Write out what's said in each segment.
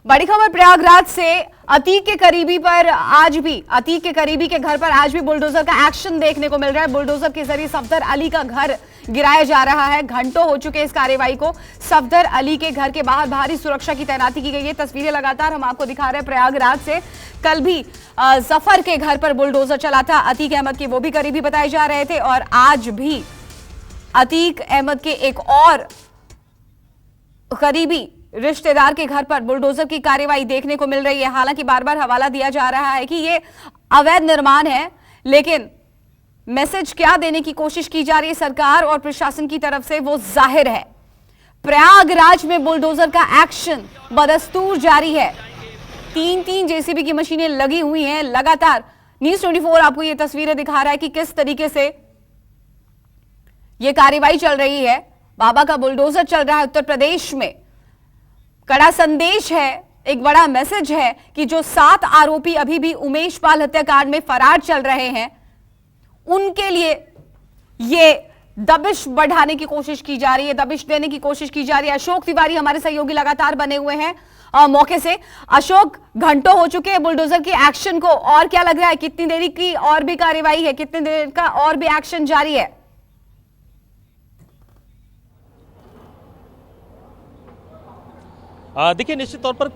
बड़ी खबर प्रयागराज से। अतीक के करीबी के घर पर आज भी बुलडोजर का एक्शन देखने को मिल रहा है। बुलडोजर के जरिए सफदर अली का घर गिराया जा रहा है। घंटों हो चुके इस कार्रवाई को। सफदर अली के घर के बाहर भारी सुरक्षा की तैनाती की गई है। तस्वीरें लगातार हम आपको दिखा रहे हैं प्रयागराज से। कल भी जफर के घर पर बुलडोजर चला था। अतीक अहमद के वो भी करीबी बताए जा रहे थे और आज भी अतीक अहमद के एक और करीबी रिश्तेदार के घर पर बुलडोजर की कार्रवाई देखने को मिल रही है। हालांकि बार बार हवाला दिया जा रहा है कि ये अवैध निर्माण है, लेकिन मैसेज क्या देने की कोशिश की जा रही है सरकार और प्रशासन की तरफ से वो जाहिर है। प्रयागराज में बुलडोजर का एक्शन बदस्तूर जारी है। तीन जेसीबी की मशीनें लगी हुई हैं लगातार। न्यूज़ 24 आपको ये तस्वीरें दिखा रहा है कि किस तरीके से ये कार्रवाई चल रही है। बाबा का बुलडोजर चल रहा है उत्तर प्रदेश में। कड़ा संदेश है, एक बड़ा मैसेज है कि जो 7 आरोपी अभी भी उमेश पाल हत्याकांड में फरार चल रहे हैं, उनके लिए ये दबिश बढ़ाने की कोशिश की जा रही है, दबिश देने की कोशिश की जा रही है। अशोक तिवारी हमारे सहयोगी लगातार बने हुए हैं मौके से। अशोक, घंटों हो चुके हैं बुलडोजर के एक्शन को, और क्या लग रहा है कितनी देरी की और भी कार्रवाई है, कितनी देर का और भी एक्शन जारी है? देखिए, निश्चित तौर पर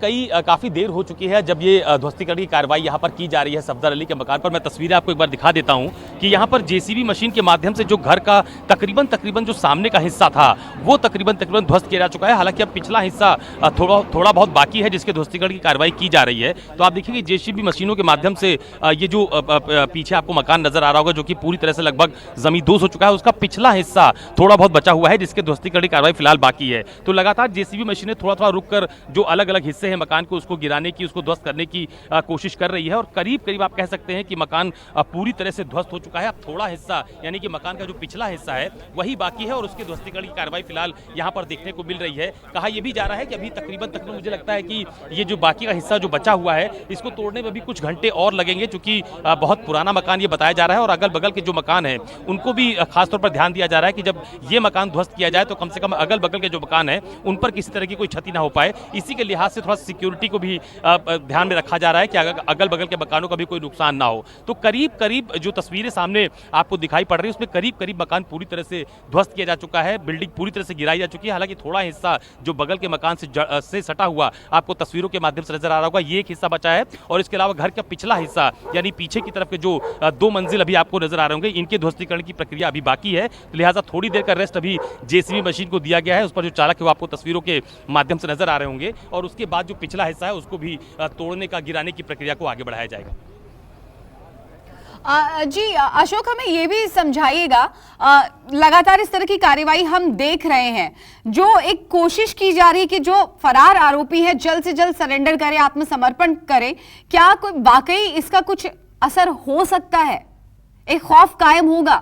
काफ़ी देर हो चुकी है जब ये ध्वस्तीकरण की कार्रवाई यहाँ पर की जा रही है सफदर अली के मकान पर। मैं तस्वीरें आपको एक बार दिखा देता हूँ कि यहाँ पर जेसीबी मशीन के माध्यम से जो घर का तकरीबन जो सामने का हिस्सा था वो तकरीबन तकरीबन ध्वस्त किया जा चुका है। हालांकि अब पिछला हिस्सा थोड़ा बहुत बाकी है जिसके ध्वस्तीकरण की कार्रवाई की जा रही है। तो आप देखिए कि जेसीबी मशीनों के माध्यम से ये जो पीछे आपको मकान नजर आ रहा होगा जो कि पूरी तरह से लगभग जमींदोज हो चुका है, उसका पिछला हिस्सा थोड़ा बहुत बचा हुआ है जिसके ध्वस्तीकरण की कार्रवाई फिलहाल बाकी है। तो लगातार जेसीबी मशीनें थोड़ा रुक कर जो अलग अलग हिस्से हैं मकान को उसको गिराने की, उसको ध्वस्त करने की कोशिश कर रही है। और करीब आप कह सकते हैं कि मकान पूरी तरह से ध्वस्त हो चुका है। अब थोड़ा हिस्सा यानी कि मकान का जो पिछला हिस्सा है वही बाकी है और उसके ध्वस्तीकरण की कार्रवाई फिलहाल यहां पर देखने को मिल रही है। कहा यह भी जा रहा है कि अभी तकरीबन मुझे लगता है कि ये जो बाकी का हिस्सा जो बचा हुआ है इसको तोड़ने में भी कुछ घंटे और लगेंगे, क्योंकि बहुत पुराना मकान ये बताया जा रहा है और अगल बगल के जो मकान है उनको भी खासतौर पर ध्यान दिया जा रहा है कि जब ये मकान ध्वस्त किया जाए तो कम से कम अगल बगल के जो मकान है उन पर किसी तरह की कोई क्षति ना हो पाए। इसी के लिहाज से थोड़ा सिक्योरिटी को भी ध्यान में रखा जा रहा है कि अगल बगल के मकानों का भी कोई नुकसान ना हो। तो करीब जो तस्वीरें सामने आपको दिखाई पड़ रही है उसमें करीब मकान पूरी तरह से ध्वस्त किया जा चुका है, बिल्डिंग पूरी तरह से गिराई जा चुकी है। हालांकि थोड़ा हिस्सा जो बगल के मकान से सटा हुआ आपको तस्वीरों के माध्यम से नजर आ रहा होगा, ये एक हिस्सा बचा है। और इसके अलावा घर का पिछला हिस्सा यानी पीछे की तरफ के जो 2 मंजिल अभी आपको नजर आ रहे होंगे, इनके ध्वस्तीकरण की प्रक्रिया अभी बाकी है। तो लिहाजा थोड़ी देर का रेस्ट अभी जेसीबी मशीन को दिया गया है। उस पर जो चालक है वो आपको तस्वीरों के माध्यम से नजर आ रहे होंगे और उसके बाद जो पिछला हिस्सा है उसको भी तोड़ने का, गिराने की प्रक्रिया को आगे बढ़ाया जाएगा। जी अशोक, हमें ये भी समझाइएगा, लगातार इस तरह की कार्रवाई हम देख रहे हैं, जो एक कोशिश की जा रही है कि जो फरार आरोपी है जल्द से जल्द सरेंडर करे, आत्मसमर्पण करे, क्या कोई वाकई इसका कुछ असर हो सकता है? एक खौफ कायम होगा?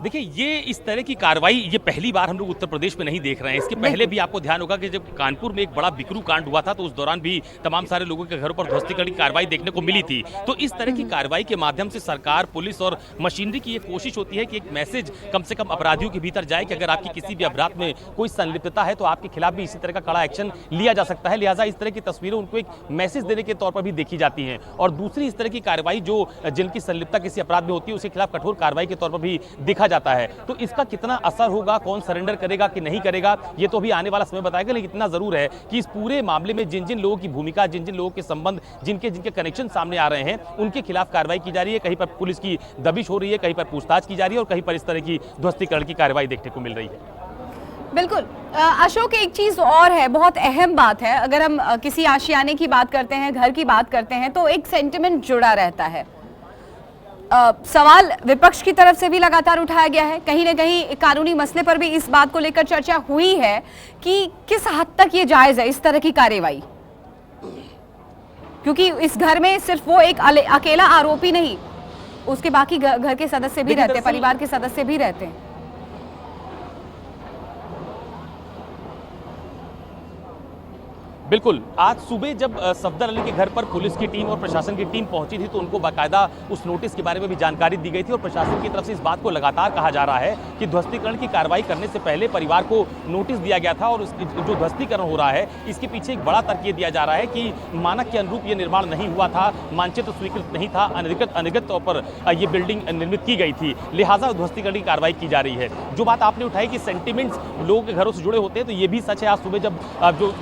देखिए, ये इस तरह की कार्रवाई ये पहली बार हम लोग उत्तर प्रदेश में नहीं देख रहे हैं। इसके पहले भी आपको ध्यान होगा कि जब कानपुर में एक बड़ा बिकरू कांड हुआ था तो उस दौरान भी तमाम सारे लोगों के घरों पर ध्वस्तीकरण की कार्रवाई देखने को मिली थी। तो इस तरह की कार्रवाई के माध्यम से सरकार, पुलिस और मशीनरी की ये कोशिश होती है कि एक मैसेज कम से कम अपराधियों के भीतर जाए कि अगर आपकी किसी भी अपराध में कोई संलिप्तता है तो आपके खिलाफ भी इसी तरह का कड़ा एक्शन लिया जा सकता है। लिहाजा इस तरह की तस्वीरें उनको एक मैसेज देने के तौर पर भी देखी जाती हैं। और दूसरी इस तरह की कार्रवाई जो जिनकी संलिप्तता किसी अपराध में होती है उसके खिलाफ कठोर कार्रवाई के तौर पर भी देखा जाता है। तो इसका कितना असर होगा, कौन सरेंडर करेगा कि नहीं करेगा, ये तो अभी आने वाला समय बताएगा। लेकिन इतना जरूर है कि इस पूरे मामले में जिन लोगों की भूमिका, जिन लोगों के संबंध, जिनके कनेक्शन सामने आ रहे हैं, उनके खिलाफ कार्रवाई की जा रही है। कहीं पर पुलिस की दबिश हो रही है, कहीं पर पूछताछ की जा रही है और कहीं पर इस तरह की ध्वस्तीकरण की कार्रवाई देखने को मिल रही है। बिल्कुल अशोक, एक चीज और है, बहुत अहम बात है। अगर हम किसी आशियाने की बात करते हैं, घर की बात करते हैं, तो एक सेंटिमेंट जुड़ा रहता है। सवाल विपक्ष की तरफ से भी लगातार उठाया गया है, कहीं ना कहीं कानूनी मसले पर भी इस बात को लेकर चर्चा हुई है कि किस हद तक ये जायज है इस तरह की कार्रवाई, क्योंकि इस घर में सिर्फ वो एक अकेला आरोपी नहीं, उसके बाकी घर के सदस्य भी रहते हैं, परिवार के सदस्य भी रहते हैं। बिल्कुल, आज सुबह जब सफदर अली के घर पर पुलिस की टीम और प्रशासन की टीम पहुंची थी तो उनको बाकायदा उस नोटिस के बारे में भी जानकारी दी गई थी और प्रशासन की तरफ से इस बात को लगातार कहा जा रहा है कि ध्वस्तीकरण की कार्रवाई करने से पहले परिवार को नोटिस दिया गया था और जो ध्वस्तीकरण हो रहा है इसके पीछे एक बड़ा तर्क ये दिया जा रहा है कि मानक के अनुरूप ये निर्माण नहीं हुआ था, मानचित्र स्वीकृत नहीं था, अनधिकृत तौर पर ये बिल्डिंग निर्मित की गई थी, लिहाजा ध्वस्तीकरण की कार्रवाई की जा रही है। जो बात आपने उठाई कि सेंटिमेंट्स लोगों के घरों से जुड़े होते हैं तो ये भी सच है। आज सुबह जब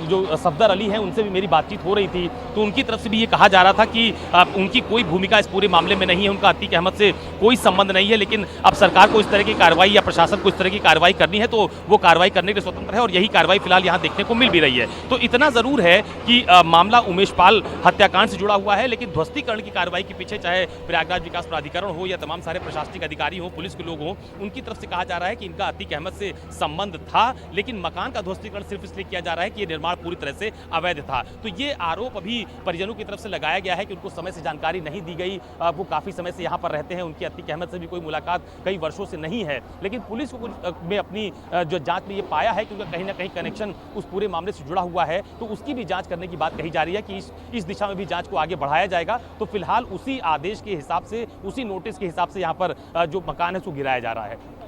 जो सफदर अली हैं उनसे भी मेरी बातचीत हो रही थी तो उनकी तरफ से भी ये कहा जा रहा था कि उनकी कोई भूमिका इस पूरे मामले में नहीं है, उनका अतीक अहमद से कोई संबंध नहीं है, लेकिन अब सरकार को इस तरह की कार्रवाई या प्रशासन को इस तरह की कार्रवाई करनी है तो वो कार्रवाई करने के लिए स्वतंत्र है और यही कार्रवाई फिलहाल यहाँ देखने को मिल भी रही है। तो इतना जरूर है कि मामला उमेश पाल हत्याकांड से जुड़ा हुआ है, लेकिन ध्वस्तीकरण की कार्रवाई के पीछे चाहे प्रयागराज विकास प्राधिकरण हो या तमाम सारे प्रशासनिक अधिकारी हो, पुलिस के लोग हों, उनकी तरफ से कहा जा रहा है कि इनका अतीक अहमद से संबंध था, लेकिन मकान का ध्वस्तीकरण सिर्फ इसलिए किया जा रहा है कि यह निर्माण पूरी तरह से अवैध था। तो ये आरोप अभी परिजनों की तरफ से लगाया गया है कि उनको समय से जानकारी नहीं दी गई, वो काफी समय से यहाँ पर रहते हैं, उनकी अतीक अहमद से भी कोई मुलाकात कई वर्षों से नहीं है, लेकिन पुलिस को में अपनी जो जांच में ये पाया है कि उनका कहीं ना कहीं कनेक्शन उस पूरे मामले से जुड़ा हुआ है, तो उसकी भी जांच करने की बात कही जा रही है कि इस दिशा में भी जांच को आगे बढ़ाया जाएगा। तो फिलहाल उसी आदेश के हिसाब से, उसी नोटिस के हिसाब से यहाँ पर जो मकान है उसको गिराया जा रहा है।